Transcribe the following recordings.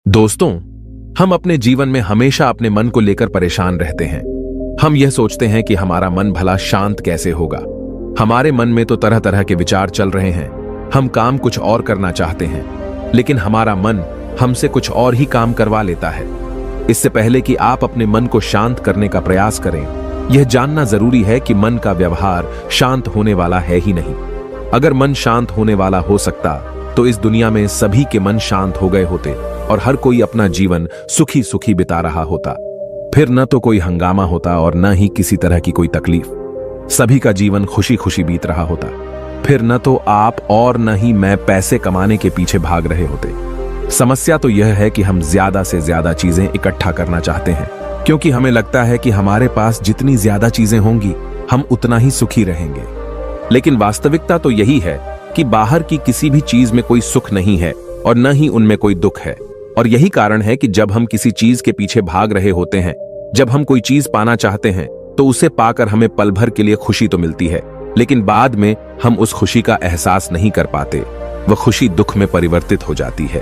दोस्तों, हम अपने जीवन में हमेशा अपने मन को लेकर परेशान रहते हैं। हम यह सोचते हैं कि हमारा मन भला शांत कैसे होगा। हमारे मन में तो तरह तरह के विचार चल रहे हैं। हम काम कुछ और करना चाहते हैं, लेकिन हमारा मन हमसे कुछ और ही काम करवा लेता है। इससे पहले कि आप अपने मन को शांत करने का प्रयास करें, यह जानना जरूरी है कि मन का व्यवहार शांत होने वाला है ही नहीं। अगर मन शांत होने वाला हो सकता तो इस दुनिया में सभी के मन शांत हो गए होते और हर कोई अपना जीवन सुखी सुखी बिता रहा होता। फिर न तो कोई हंगामा होता और न ही किसी तरह की कोई तकलीफ। सभी का जीवन खुशी खुशी बीत रहा होता। फिर न तो आप और न ही मैं पैसे कमाने के पीछे भाग रहे होते। समस्या तो यह है कि हम ज्यादा से ज्यादा चीजें इकट्ठा करना चाहते हैं, क्योंकि हमें लगता है कि हमारे पास जितनी ज्यादा चीजें होंगी हम उतना ही सुखी रहेंगे। लेकिन वास्तविकता तो यही है कि बाहर की किसी भी चीज में कोई सुख नहीं है और न ही उनमें कोई दुख है। और यही कारण है कि जब हम किसी चीज के पीछे भाग रहे होते हैं, जब हम कोई चीज पाना चाहते हैं, तो उसे पाकर हमें पल भर के लिए खुशी तो मिलती है, लेकिन बाद में हम उस खुशी का एहसास नहीं कर पाते। वह खुशी दुख में परिवर्तित हो जाती है।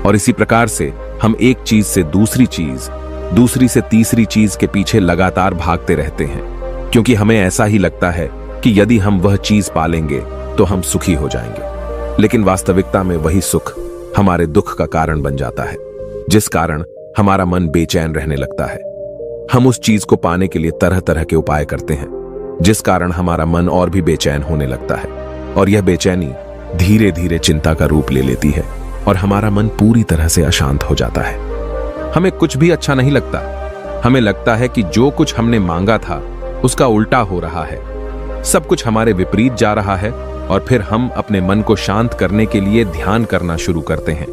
और इसी प्रकार से हम एक चीज से दूसरी चीज, दूसरी से तीसरी चीज के पीछे लगातार भागते रहते हैं, क्योंकि हमें ऐसा ही लगता है कि यदि हम वह चीज पालेंगे तो हम सुखी हो जाएंगे। लेकिन वास्तविकता में वही सुख हमारे दुख का कारण बन जाता है, जिस कारण हमारा मन बेचैन रहने लगता है। हम उस चीज को पाने के लिए तरह तरह के उपाय करते हैं, जिस कारण हमारा मन और भी बेचैन होने लगता है। और यह बेचैनी धीरे धीरे चिंता का रूप ले लेती है और हमारा मन पूरी तरह से अशांत हो जाता है। हमें कुछ भी अच्छा नहीं लगता। हमें लगता है कि जो कुछ हमने मांगा था उसका उल्टा हो रहा है। सब कुछ हमारे विपरीत जा रहा है। और फिर हम अपने मन को शांत करने के लिए ध्यान करना शुरू करते हैं,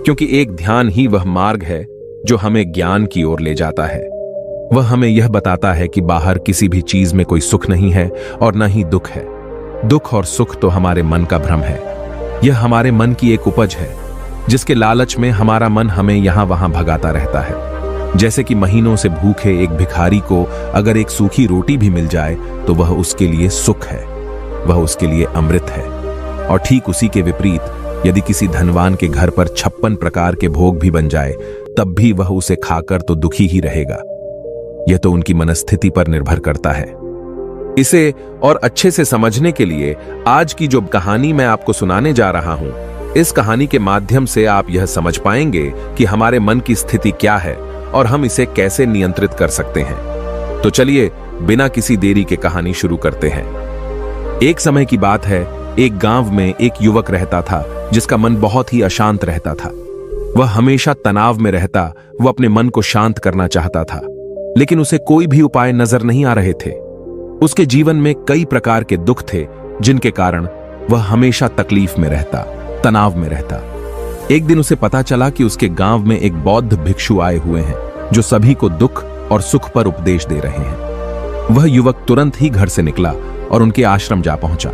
क्योंकि एक ध्यान ही वह मार्ग है जो हमें ज्ञान की ओर ले जाता है। वह हमें यह बताता है कि बाहर किसी भी चीज में कोई सुख नहीं है और न ही दुख है। दुख और सुख तो हमारे मन का भ्रम है। यह हमारे मन की एक उपज है, जिसके लालच में हमारा मन हमें यहां वहां भगाता रहता है। जैसे कि महीनों से भूखे एक भिखारी को अगर एक सूखी रोटी भी मिल जाए तो वह उसके लिए सुख है, वह उसके लिए अमृत है। और ठीक उसी के विपरीत यदि किसी धनवान के घर पर 56 प्रकार के भोग भी बन जाए, तब भी वह उसे खाकर तो दुखी ही रहेगा। यह तो उनकी मनस्थिति पर निर्भर करता है। इसे और अच्छे से समझने के लिए आज की जो कहानी मैं आपको सुनाने जा रहा हूं, इस कहानी के माध्यम से आप यह समझ पाएंगे कि हमारे मन की स्थिति क्या है और हम इसे कैसे नियंत्रित कर सकते हैं। तो चलिए बिना किसी देरी के कहानी शुरू करते हैं। एक समय की बात है, एक गांव में एक युवक रहता था जिसका मन बहुत ही अशांत रहता था। वह हमेशा तनाव में रहता। वह अपने मन को शांत करना चाहता था, लेकिन उसे कोई भी उपाय नजर नहीं आ रहे थे। उसके जीवन में कई प्रकार के दुख थे, जिनके कारण वह हमेशा तकलीफ में रहता, तनाव में रहता। एक दिन उसे पता चला कि उसके गांव में एक बौद्ध भिक्षु आए हुए हैं, जो सभी को दुख और सुख पर उपदेश दे रहे हैं। वह युवक तुरंत ही घर से निकला और उनके आश्रम जा पहुंचा।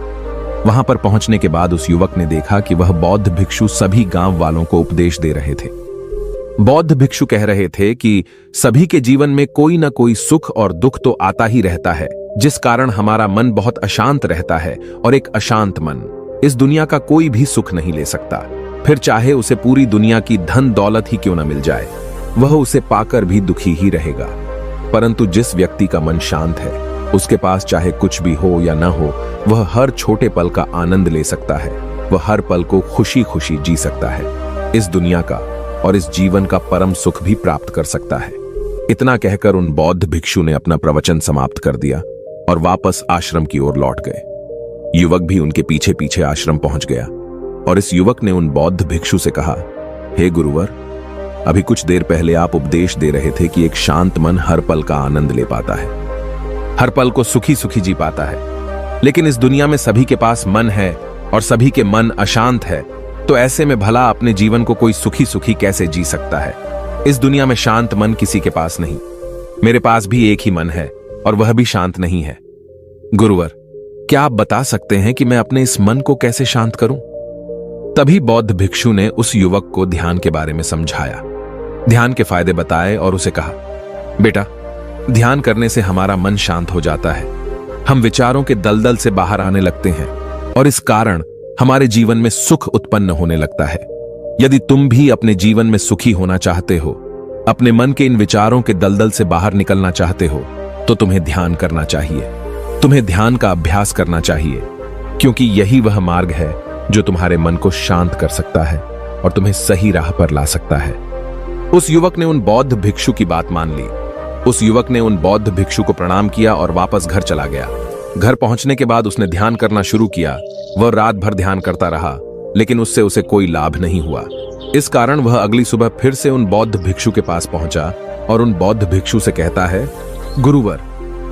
वहां पर पहुंचने के बाद उस युवक ने देखा कि वह बौद्ध भिक्षु सभी गांव वालों को उपदेश दे रहे थे। बौद्ध भिक्षु कह रहे थे कि सभी के जीवन में कोई ना कोई सुख और दुख तो आता ही रहता है, जिस कारण हमारा मन बहुत अशांत रहता है। और एक अशांत मन इस दुनिया का कोई भी सुख नहीं ले सकता। फिर चाहे उसे पूरी दुनिया की धन दौलत ही क्यों न मिल जाए, वह उसे पाकर भी दुखी ही रहेगा। परंतु जिस व्यक्ति का मन शांत है, उसके पास चाहे कुछ भी हो या ना हो, वह हर छोटे पल का आनंद ले सकता है। वह हर पल को खुशी खुशी जी सकता है। इस दुनिया का और इस जीवन का परम सुख भी प्राप्त कर सकता है। इतना कहकर उन बौद्ध भिक्षु ने अपना प्रवचन समाप्त कर दिया और वापस आश्रम की ओर लौट गए। युवक भी उनके पीछे पीछे आश्रम पहुंच गया और इस युवक ने उन बौद्ध भिक्षु से कहा, हे गुरुवर, अभी कुछ देर पहले आप उपदेश दे रहे थे कि एक शांत मन हर पल का आनंद ले पाता है, हर पल को सुखी सुखी जी पाता है। लेकिन इस दुनिया में सभी के पास मन है और सभी के मन अशांत है, तो ऐसे में भला अपने जीवन को कोई सुखी सुखी कैसे जी सकता है। इस दुनिया में शांत मन किसी के पास नहीं। मेरे पास भी एक ही मन है और वह भी शांत नहीं है। गुरुवर, क्या आप बता सकते हैं कि मैं अपने इस मन को कैसे शांत करूं? तभी बौद्ध भिक्षु ने उस युवक को ध्यान के बारे में समझाया, ध्यान के फायदे बताए और उसे कहा, बेटा, ध्यान करने से हमारा मन शांत हो जाता है। हम विचारों के दलदल से बाहर आने लगते हैं और इस कारण हमारे जीवन में सुख उत्पन्न होने लगता है। यदि तुम भी अपने जीवन में सुखी होना चाहते हो, अपने मन के इन विचारों के दलदल से बाहर निकलना चाहते हो, तो तुम्हें ध्यान करना चाहिए। तुम्हें ध्यान का अभ्यास करना चाहिए, क्योंकि यही वह मार्ग है जो तुम्हारे मन को शांत कर सकता है और तुम्हें सही राह पर ला सकता है। उस युवक ने उन बौद्ध भिक्षु की बात मान ली। उस युवक ने उन बौद्ध भिक्षु को प्रणाम किया और वापस घर चला गया। घर पहुंचने के बाद उसने ध्यान करना शुरू किया। वह रात भर ध्यान करता रहा, लेकिन उससे उसे कोई लाभ नहीं हुआ। इस कारण वह अगली सुबह फिर से उन बौद्ध भिक्षु के पास पहुंचा और उन बौद्ध भिक्षु से कहता है, गुरुवर,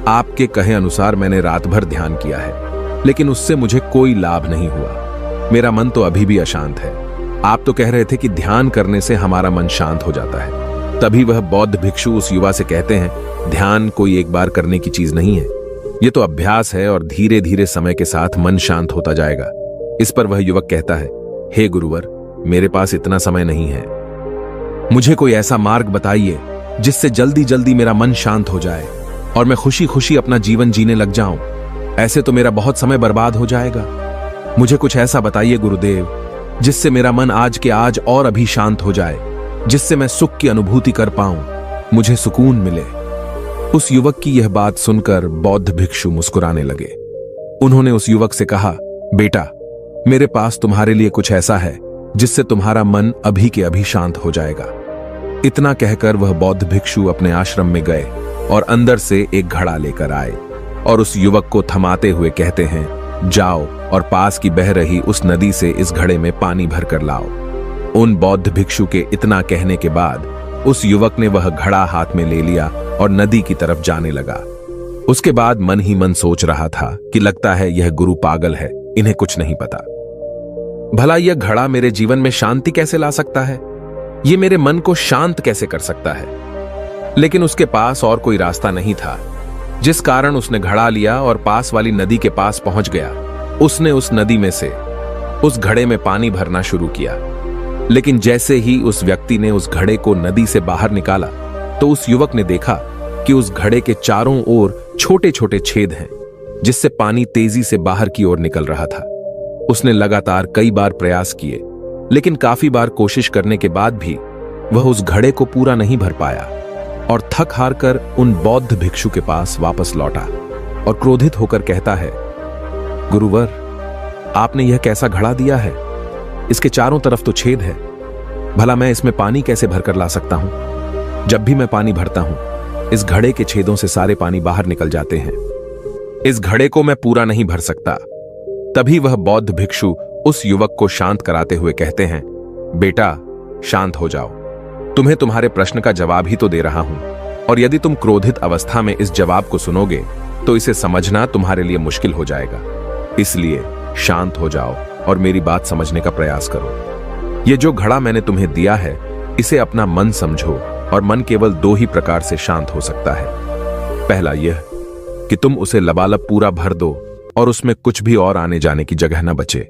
आपके कहे अनुसार मैंने रात भर ध्यान किया है, लेकिन उससे मुझे कोई लाभ नहीं हुआ। मेरा मन तो अभी भी अशांत है। आप तो कह रहे थे कि ध्यान करने से हमारा मन शांत हो जाता है। तभी वह बौद्ध भिक्षु उस युवा से कहते हैं, ध्यान कोई एक बार करने की चीज नहीं है, ये तो अभ्यास है और धीरे धीरे समय के साथ मन शांत होता जाएगा। इस पर वह युवक कहता है, हे गुरुवर, मेरे पास इतना समय नहीं है। मुझे कोई ऐसा मार्ग बताइए जिससे जल्दी जल्दी मेरा मन शांत हो जाए और मैं खुशी खुशी अपना जीवन जीने लग जाऊं। ऐसे तो मेरा बहुत समय बर्बाद हो जाएगा। मुझे कुछ ऐसा बताइए गुरुदेव, जिससे मेरा मन आज के आज और अभी शांत हो जाए, जिससे मैं सुख की अनुभूति कर पाऊं, मुझे सुकून मिले। उस युवक की यह बात सुनकर बौद्ध भिक्षु मुस्कुराने लगे। उन्होंने उस युवक से कहा, बेटा, मेरे पास तुम्हारे लिए कुछ ऐसा है जिससे तुम्हारा मन अभी के अभी शांत हो जाएगा। इतना कहकर वह बौद्ध भिक्षु अपने आश्रम में गए और अंदर से एक घड़ा लेकर आए और उस युवक को थमाते हुए कहते हैं, जाओ और पास की बह रही उस नदी से इस घड़े में पानी भरकर लाओ। उन बौद्ध भिक्षु के इतना कहने के बाद उस युवक ने वह घड़ा हाथ में ले लिया और नदी की तरफ जाने लगा। उसके बाद मन ही मन सोच रहा था कि लगता है यह गुरु पागल है, इन्हें कुछ नहीं पता। भला यह घड़ा मेरे जीवन में शांति कैसे ला सकता है? ये मेरे मन को शांत कैसे कर सकता है? लेकिन उसके पास और कोई रास्ता नहीं था, जिस कारण उसने घड़ा लिया और पास वाली नदी के पास पहुंच गया। उसने उस नदी में से उस घड़े में पानी भरना शुरू किया, लेकिन जैसे ही उस व्यक्ति ने उस घड़े को नदी से बाहर निकाला तो उस युवक ने देखा कि उस घड़े के चारों ओर छोटे छोटे छेद हैं, जिससे पानी तेजी से बाहर की ओर निकल रहा था। उसने लगातार कई बार प्रयास किए, लेकिन काफी बार कोशिश करने के बाद भी वह उस घड़े को पूरा नहीं भर पाया और थक हार कर उन बौद्ध भिक्षु के पास वापस लौटा और क्रोधित होकर कहता है, गुरुवर, आपने यह कैसा घड़ा दिया है? इसके चारों तरफ तो छेद है। भला मैं इसमें पानी कैसे भरकर ला सकता हूं? जब भी मैं पानी भरता हूं, इस घड़े के छेदों से सारे पानी बाहर निकल जाते हैं। इस घड़े को मैं पूरा नहीं भर सकता। तभी वह बौद्ध भिक्षु उस युवक को शांत कराते हुए कहते हैं, बेटा, शांत हो जाओ। तुम्हें तुम्हारे प्रश्न का जवाब ही तो दे रहा हूं, और यदि तुम क्रोधित अवस्था में इस जवाब को सुनोगे तो इसे समझना तुम्हारे लिए मुश्किल हो जाएगा। इसलिए शांत हो जाओ और मेरी बात समझने का प्रयास करो। ये जो घड़ा मैंने तुम्हें दिया है, इसे अपना मन समझो, और मन केवल दो ही प्रकार से शांत हो सकता है। पहला यह कि तुम उसे लबालब पूरा भर दो और उसमें कुछ भी और आने जाने की जगह न बचे।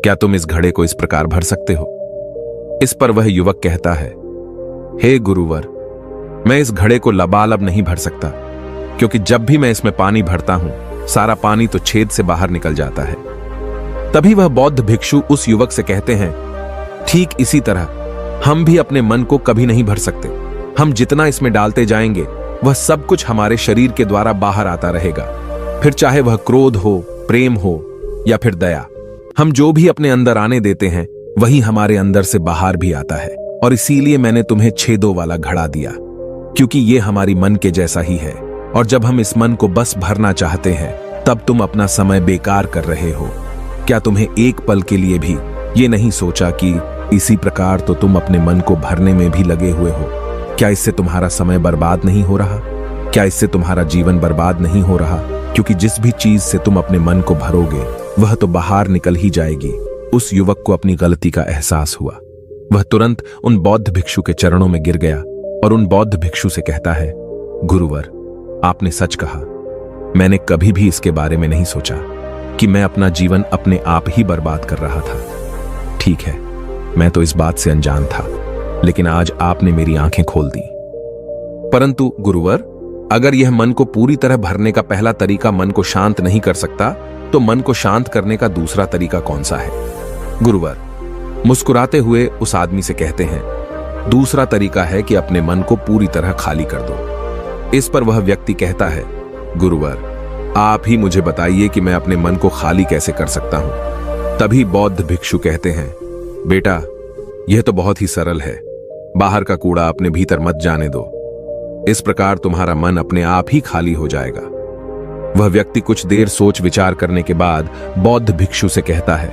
क्या तुम इस घड़े को इस प्रकार भर सकते हो? इस पर वह युवक कहता है, हे गुरुवर, मैं इस घड़े को लबालब नहीं भर सकता, क्योंकि जब भी मैं इसमें पानी भरता हूं, सारा पानी तो छेद से बाहर निकल जाता है। तभी वह बौद्ध भिक्षु उस युवक से कहते हैं, ठीक इसी तरह हम भी अपने मन को कभी नहीं भर सकते। हम जितना इसमें डालते जाएंगे, वह सब कुछ हमारे शरीर के द्वारा बाहर आता रहेगा। फिर चाहे वह क्रोध हो, प्रेम हो या फिर दया, हम जो भी अपने अंदर आने देते हैं, वही हमारे अंदर से बाहर भी आता है। और इसीलिए मैंने तुम्हें छेदों वाला घड़ा दिया, क्योंकि ये हमारी मन के जैसा ही है। और जब हम इस मन को बस भरना चाहते हैं, तब तुम अपना समय बेकार कर रहे हो। क्या तुम्हें एक पल के लिए भी ये नहीं सोचा कि इसी प्रकार तो तुम अपने मन को भरने में भी लगे हुए हो? क्या इससे तुम्हारा समय बर्बाद नहीं हो रहा? क्या इससे तुम्हारा जीवन बर्बाद नहीं हो रहा? क्योंकि जिस भी चीज से तुम अपने मन को भरोगे, वह तो बाहर निकल ही जाएगी। उस युवक को अपनी गलती का एहसास हुआ। वह तुरंत उन बौद्ध भिक्षु के चरणों में गिर गया और उन बौद्ध भिक्षु से कहता है, गुरुवर, आपने सच कहा। मैंने कभी भी इसके बारे में नहीं सोचा कि मैं अपना जीवन अपने आप ही बर्बाद कर रहा था। ठीक है, मैं तो इस बात से अनजान था, लेकिन आज आपने मेरी आंखें खोल दी। परंतु गुरुवर, अगर यह मन को पूरी तरह भरने का पहला तरीका मन को शांत नहीं कर सकता, तो मन को शांत करने का दूसरा तरीका कौन सा है? गुरुवर, मुस्कुराते हुए उस आदमी से कहते हैं, दूसरा तरीका है कि अपने मन को पूरी तरह खाली कर दो। इस पर वह व्यक्ति कहता है, गुरुवर आप ही मुझे बताइए कि मैं अपने मन को खाली कैसे कर सकता हूं। तभी बौद्ध भिक्षु कहते हैं, बेटा यह तो बहुत ही सरल है, बाहर का कूड़ा अपने भीतर मत जाने दो, इस प्रकार तुम्हारा मन अपने आप ही खाली हो जाएगा। वह व्यक्ति कुछ देर सोच विचार करने के बाद बौद्ध भिक्षु से कहता है,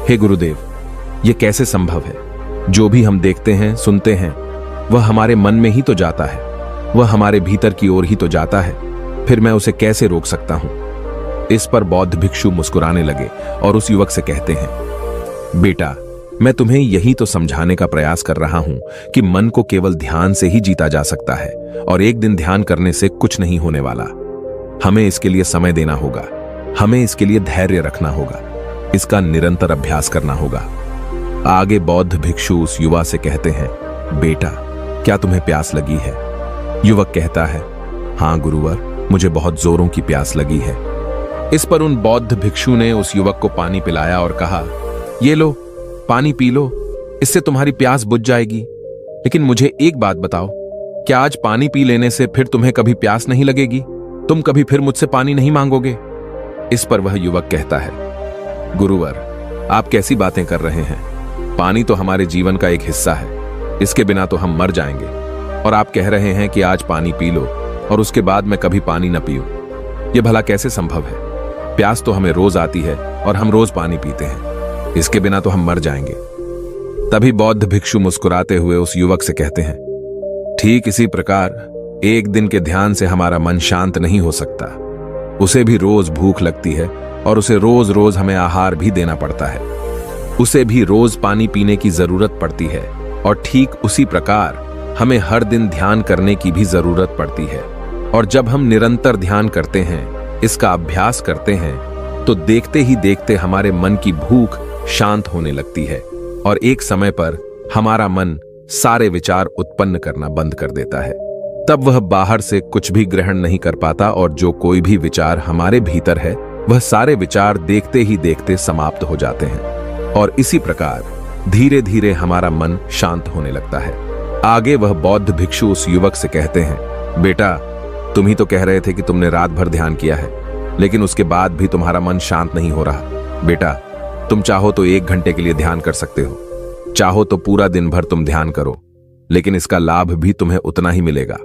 हे गुरुदेव यह कैसे संभव है? जो भी हम देखते हैं सुनते हैं वह हमारे मन में ही तो जाता है, वह हमारे भीतर की ओर ही तो जाता है, फिर मैं उसे कैसे रोक सकता हूं? इस पर बौद्ध भिक्षु मुस्कुराने लगे और उस युवक से कहते हैं, बेटा मैं तुम्हें यही तो समझाने का प्रयास कर रहा हूं कि मन को केवल ध्यान से ही जीता जा सकता है और एक दिन ध्यान करने से कुछ नहीं होने वाला। हमें इसके लिए समय देना होगा, हमें इसके लिए धैर्य रखना होगा, इसका निरंतर अभ्यास करना होगा। आगे बौद्ध भिक्षु उस युवा से कहते हैं, बेटा क्या तुम्हें प्यास लगी है? युवक कहता है, हां गुरुवर मुझे बहुत जोरों की प्यास लगी है। इस पर उन बौद्ध भिक्षु ने उस युवक को पानी पिलाया और कहा, ये लो पानी पी लो, इससे तुम्हारी प्यास बुझ जाएगी। लेकिन मुझे एक बात बताओ, क्या आज पानी पी लेने से फिर तुम्हें कभी प्यास नहीं लगेगी? तुम कभी फिर मुझसे पानी नहीं मांगोगे? इस पर वह युवक कहता है, गुरुवर आप कैसी बातें कर रहे हैं? पानी तो हमारे जीवन का एक हिस्सा है, इसके बिना तो हम मर जाएंगे, और आप कह रहे हैं कि आज पानी पी लो और उसके बाद मैं कभी पानी न पीऊं। यह भला कैसे संभव है? प्यास तो हमें रोज आती है और हम रोज पानी पीते हैं, इसके बिना तो हम मर जाएंगे। तभी बौद्ध भिक्षु मुस्कुराते हुए उस युवक से कहते हैं, ठीक इसी प्रकार एक दिन के ध्यान से हमारा मन शांत नहीं हो सकता, उसे भी रोज भूख लगती है और उसे रोज रोज हमें आहार भी देना पड़ता है, उसे भी रोज पानी पीने की जरूरत पड़ती है, और ठीक उसी प्रकार हमें हर दिन ध्यान करने की भी जरूरत पड़ती है। और जब हम निरंतर ध्यान करते हैं, इसका अभ्यास करते हैं, तो देखते ही देखते हमारे मन की भूख शांत होने लगती है और एक समय पर हमारा मन सारे विचार उत्पन्न करना बंद कर देता है। तब वह बाहर से कुछ भी ग्रहण नहीं कर पाता और जो कोई भी विचार हमारे भीतर है वह सारे विचार देखते ही देखते समाप्त हो जाते हैं और इसी प्रकार धीरे धीरे हमारा मन शांत होने लगता है। आगे वह बौद्ध भिक्षु उस युवक से कहते हैं, बेटा तुम ही तो कह रहे थे कि तुमने रात भर ध्यान किया है, लेकिन उसके बाद भी तुम्हारा मन शांत नहीं हो रहा। बेटा तुम चाहो तो 1 घंटे के लिए ध्यान कर सकते हो, चाहो तो पूरा दिन भर तुम ध्यान करो, लेकिन इसका लाभ भी तुम्हें उतना ही मिलेगा।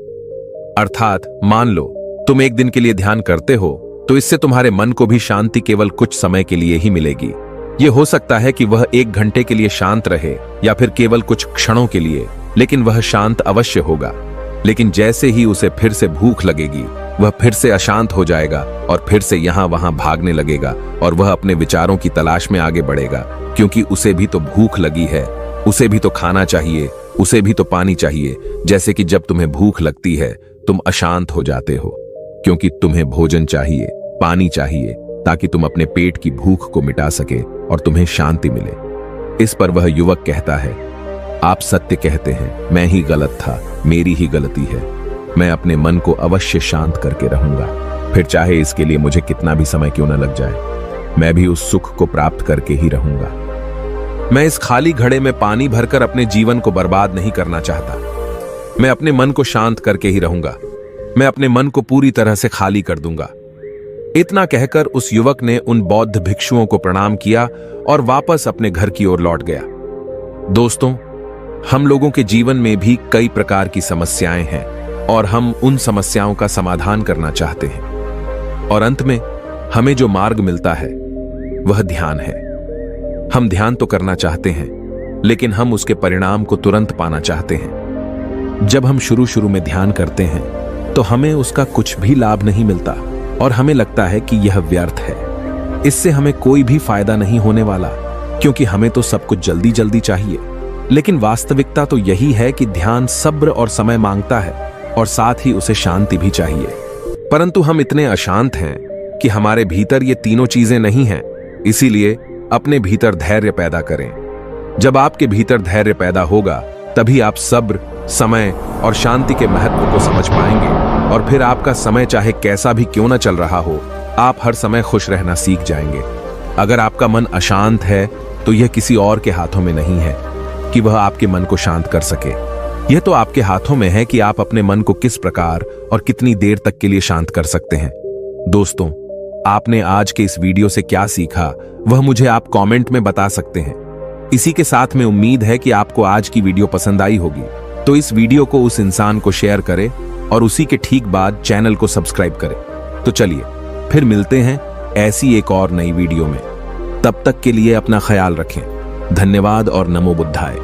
अर्थात मान लो तुम 1 दिन के लिए ध्यान करते हो तो इससे तुम्हारे मन को भी शांति केवल कुछ समय के लिए ही मिलेगी। यह हो सकता है कि वह 1 घंटे के लिए शांत रहे या फिर केवल कुछ क्षणों के लिए, लेकिन वह शांत अवश्य होगा। लेकिन जैसे ही उसे फिर से भूख लगेगी वह फिर से अशांत हो जाएगा और फिर से यहां वहां भागने लगेगा और वह अपने विचारों की तलाश में आगे बढ़ेगा, क्योंकि उसे भी तो भूख लगी है, उसे भी तो खाना चाहिए, उसे भी तो पानी चाहिए। जैसे कि जब तुम्हें भूख लगती है तुम अशांत हो जाते हो, क्योंकि तुम्हें भोजन चाहिए, पानी चाहिए, ताकि तुम अपने पेट की भूख को मिटा सके और तुम्हें शांति मिले। इस पर वह युवक कहता है, आप सत्य कहते हैं, मैं ही गलत था, मेरी ही गलती है, मैं अपने मन को अवश्य शांत करके रहूंगा, फिर चाहे इसके लिए मुझे कितना भी समय क्यों न लग जाए, मैं भी उस सुख को प्राप्त करके ही रहूंगा। मैं इस खाली घड़े में पानी भरकर अपने जीवन को बर्बाद नहीं करना चाहता, मैं अपने मन को शांत करके ही रहूंगा, मैं अपने मन को पूरी तरह से खाली कर दूंगा। इतना कहकर उस युवक ने उन बौद्ध भिक्षुओं को प्रणाम किया और वापस अपने घर की ओर लौट गया। दोस्तों, हम लोगों के जीवन में भी कई प्रकार की समस्याएं हैं और हम उन समस्याओं का समाधान करना चाहते हैं, और अंत में हमें जो मार्ग मिलता है वह ध्यान है। हम ध्यान तो करना चाहते हैं, लेकिन हम उसके परिणाम को तुरंत पाना चाहते हैं। जब हम शुरू में ध्यान करते हैं तो हमें उसका कुछ भी लाभ नहीं मिलता और हमें लगता है कि यह व्यर्थ है, इससे हमें कोई भी फायदा नहीं होने वाला, क्योंकि हमें तो सब कुछ जल्दी जल्दी चाहिए। लेकिन वास्तविकता तो यही है कि ध्यान सब्र और समय मांगता है और साथ ही उसे शांति भी चाहिए। परंतु हम इतने अशांत हैं कि हमारे भीतर ये तीनों चीजें नहीं हैं। इसीलिए अपने भीतर धैर्य पैदा करें। जब आपके भीतर धैर्य पैदा होगा तभी आप सब्र, समय और शांति के महत्व को समझ पाएंगे, और फिर आपका समय चाहे कैसा भी क्यों न चल रहा हो, आप हर समय खुश रहना सीख जाएंगे। अगर आपका मन अशांत है तो यह किसी और के हाथों में नहीं है कि वह आपके मन को शांत कर सके। यह तो आपके हाथों में है कि आप अपने मन को किस प्रकार और कितनी देर तक के लिए शांत कर सकते हैं। दोस्तों, आपने आज के इस वीडियो से क्या सीखा वह मुझे आप कमेंट में बता सकते हैं। इसी के साथ में उम्मीद है कि आपको आज की वीडियो पसंद आई होगी, तो इस वीडियो को उस इंसान को शेयर करें और उसी के ठीक बाद चैनल को सब्सक्राइब करें। तो चलिए फिर मिलते हैं ऐसी एक और नई वीडियो में। तब तक के लिए अपना ख्याल रखें। धन्यवाद और नमो बुद्धाय।